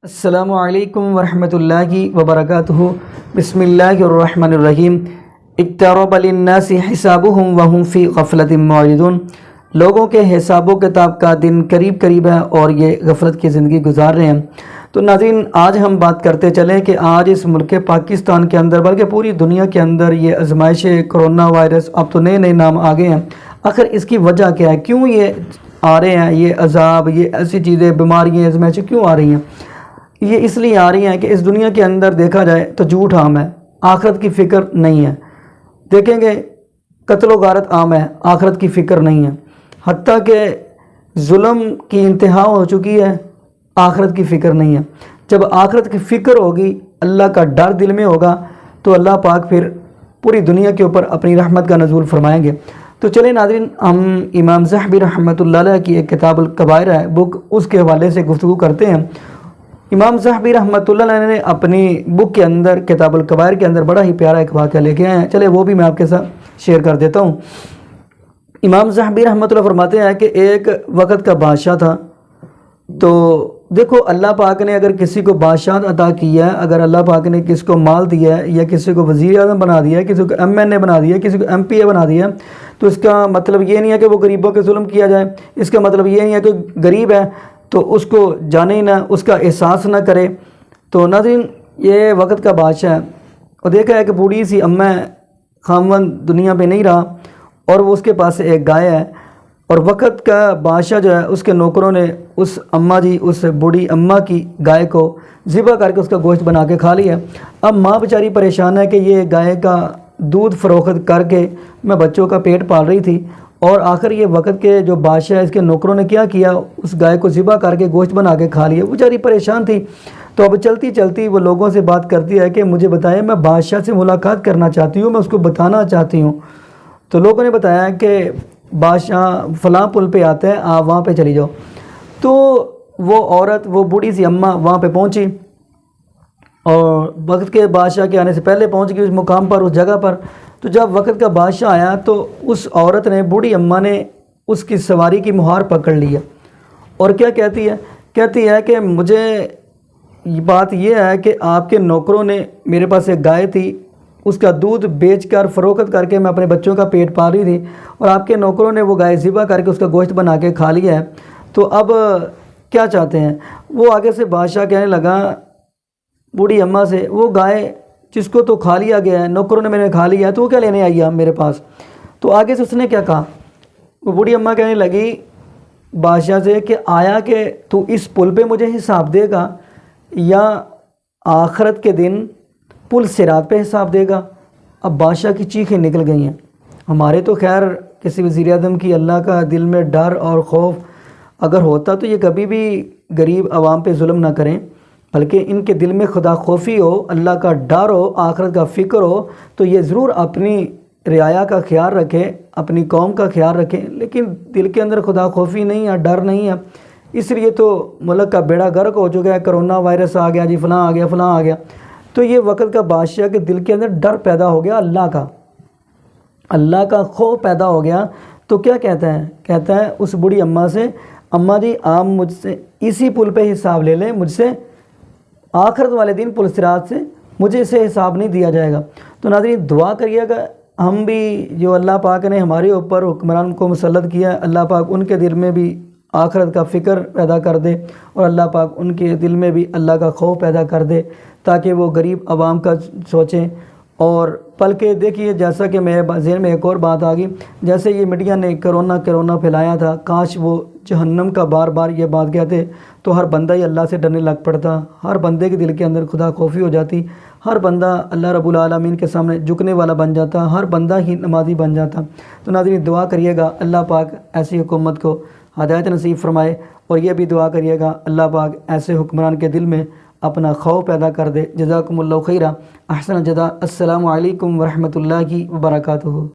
السلام علیکم ورحمۃ اللہ وبرکاتہ۔ بسم اللہ الرحمن الرحیم۔ اقترب للناس حسابهم وهم فی غفلۃ معرضون۔ لوگوں کے حساب و کتاب کا دن قریب قریب ہے اور یہ غفلت کی زندگی گزار رہے ہیں۔ تو ناظرین، آج ہم بات کرتے چلیں کہ آج اس ملک پاکستان کے اندر بلکہ پوری دنیا کے اندر یہ آزمائش کرونا وائرس، اب تو نئے نئے نام آ گئے ہیں۔ آخر اس کی وجہ کیا ہے؟ کیوں یہ آ رہے ہیں؟ یہ عذاب، یہ ایسی چیزیں، بیماریاں، آزمائشیں کیوں آ رہی ہیں؟ یہ اس لیے آ رہی ہیں کہ اس دنیا کے اندر دیکھا جائے تو جھوٹ عام ہے، آخرت کی فکر نہیں ہے۔ دیکھیں گے قتل و غارت عام ہے، آخرت کی فکر نہیں ہے۔ حتیٰ کہ ظلم کی انتہا ہو چکی ہے، آخرت کی فکر نہیں ہے۔ جب آخرت کی فکر ہوگی، اللہ کا ڈر دل میں ہوگا، تو اللہ پاک پھر پوری دنیا کے اوپر اپنی رحمت کا نزول فرمائیں گے۔ تو چلیں ناظرین، ہم امام ذہبی رحمۃ اللہ علیہ کی ایک کتاب الکبائر ہے بک، اس کے حوالے سے گفتگو کرتے ہیں۔ امام ذہبی رحمۃ اللہ علیہ نے اپنی بک کے اندر، کتاب الکبائر کے اندر، بڑا ہی پیارا ایک واقعہ لے کے آئے ہیں۔ چلے وہ بھی میں آپ کے ساتھ شیئر کر دیتا ہوں۔ امام ذہبی رحمۃ اللہ فرماتے ہیں کہ ایک وقت کا بادشاہ تھا۔ تو دیکھو، اللہ پاک نے اگر کسی کو بادشاہت عطا کی ہے، اگر اللہ پاک نے کسی کو مال دیا ہے، یا کسی کو وزیر اعظم بنا دیا ہے، کسی کو MNA بنا دیا ہے، کسی کو MP بنا دیا ہے، تو اس کا مطلب یہ نہیں ہے کہ وہ غریبوں کے ظلم کیا جائے۔ اس کا مطلب یہ نہیں ہے کہ غریب ہے تو اس کو جانے ہی نہ، اس کا احساس نہ کرے۔ تو ناظرین، یہ وقت کا بادشاہ ہے، اور دیکھا ہے کہ بوڑھی سی اماں ہے، خاموند دنیا پہ نہیں رہا، اور وہ اس کے پاس ایک گائے ہے، اور وقت کا بادشاہ جو ہے، اس کے نوکروں نے اس اماں جی، اس بوڑھی اماں کی گائے کو ذبح کر کے اس کا گوشت بنا کے کھا لیا۔ اب ماں بیچاری پریشان ہے کہ یہ گائے کا دودھ فروخت کر کے میں بچوں کا پیٹ پال رہی تھی، اور آخر یہ وقت کے جو بادشاہ ہے، اس کے نوکروں نے کیا کیا، اس گائے کو ذبح کر کے گوشت بنا کے کھا لیا۔ وہ بیچاری پریشان تھی۔ تو اب چلتی چلتی وہ لوگوں سے بات کرتی ہے کہ مجھے بتائیں، میں بادشاہ سے ملاقات کرنا چاہتی ہوں، میں اس کو بتانا چاہتی ہوں۔ تو لوگوں نے بتایا کہ بادشاہ فلاں پل پہ آتے ہیں، آپ وہاں پہ چلی جاؤ۔ تو وہ عورت، وہ بوڑھی سی اماں وہاں پہ پہنچی، اور وقت کے بادشاہ کے آنے سے پہلے پہنچ گئی اس مقام پر، اس جگہ پر۔ تو جب وقت کا بادشاہ آیا تو اس عورت نے، بوڑھی اماں نے، اس کی سواری کی مہار پکڑ لیا، اور کیا کہتی ہے؟ کہتی ہے کہ مجھے بات یہ ہے کہ آپ کے نوکروں نے، میرے پاس ایک گائے تھی، اس کا دودھ بیچ کر، فروخت کر کے میں اپنے بچوں کا پیٹ پال رہی تھی، اور آپ کے نوکروں نے وہ گائے ذبح کر کے اس کا گوشت بنا کے کھا لیا ہے۔ تو اب کیا چاہتے ہیں؟ وہ آگے سے بادشاہ کہنے لگا بوڑھی اماں سے، وہ گائے جس کو تو کھا لیا گیا ہے، نوکروں نے میں نے کھا لیا ہے، تو وہ کیا لینے آئی ہے میرے پاس؟ تو آگے سے اس نے کیا کہا؟ وہ بوڑھی اماں کہنے لگی بادشاہ سے کہ آیا کہ تو اس پل پہ مجھے حساب دے گا، یا آخرت کے دن پل صراط پہ حساب دے گا؟ اب بادشاہ کی چیخیں نکل گئی ہیں۔ ہمارے تو خیر کسی وزیر اعظم کی اللہ کا دل میں ڈر اور خوف اگر ہوتا تو یہ کبھی بھی غریب عوام پہ ظلم نہ کریں، بلکہ ان کے دل میں خدا خوفی ہو، اللہ کا ڈر ہو، آخرت کا فکر ہو، تو یہ ضرور اپنی رعایا کا خیال رکھیں، اپنی قوم کا خیال رکھیں۔ لیکن دل کے اندر خدا خوفی نہیں ہے، ڈر نہیں ہے، اس لیے تو ملک کا بیڑا غرق ہو چکا ہے۔ کرونا وائرس آ گیا جی، فلاں آ گیا، فلاں آ گیا۔ تو یہ وقت کا بادشاہ کے دل کے اندر ڈر پیدا ہو گیا، اللہ کا خوف پیدا ہو گیا۔ تو کیا کہتا ہے؟ کہتا ہے اس بوڑھی اماں سے، اماں جی آپ مجھ سے اسی پل پہ حساب لے لیں، مجھ سے آخرت والے دن پل صراط سے مجھے اسے حساب نہیں دیا جائے گا۔ تو ناظرین، دعا کریے گا ہم بھی، جو اللہ پاک نے ہمارے اوپر حکمران کو مسلط کیا ہے، اللہ پاک ان کے دل میں بھی آخرت کا فکر پیدا کر دے، اور اللہ پاک ان کے دل میں بھی اللہ کا خوف پیدا کر دے، تاکہ وہ غریب عوام کا سوچیں۔ اور بلکہ دیکھیے، جیسا کہ میرے ذہن میں ایک اور بات آ گئی، جیسے یہ میڈیا نے کرونا پھیلایا تھا، کاش وہ جہنم کا بار بار یہ بات کہتے تو ہر بندہ ہی اللہ سے ڈرنے لگ پڑتا، ہر بندے کے دل کے اندر خدا خوفی ہو جاتی، ہر بندہ اللہ رب العالمین کے سامنے جھکنے والا بن جاتا، ہر بندہ ہی نمازی بن جاتا۔ تو ناظرین، دعا کریے گا اللہ پاک ایسی حکومت کو ہدایت نصیب فرمائے، اور یہ بھی دعا کریے گا اللہ پاک ایسے حکمران کے دل میں اپنا خوف پیدا کر دے۔ جزاکم اللہ خیرہ، احسن الجزاء۔ السلام علیکم ورحمۃ اللہ وبرکاتہ۔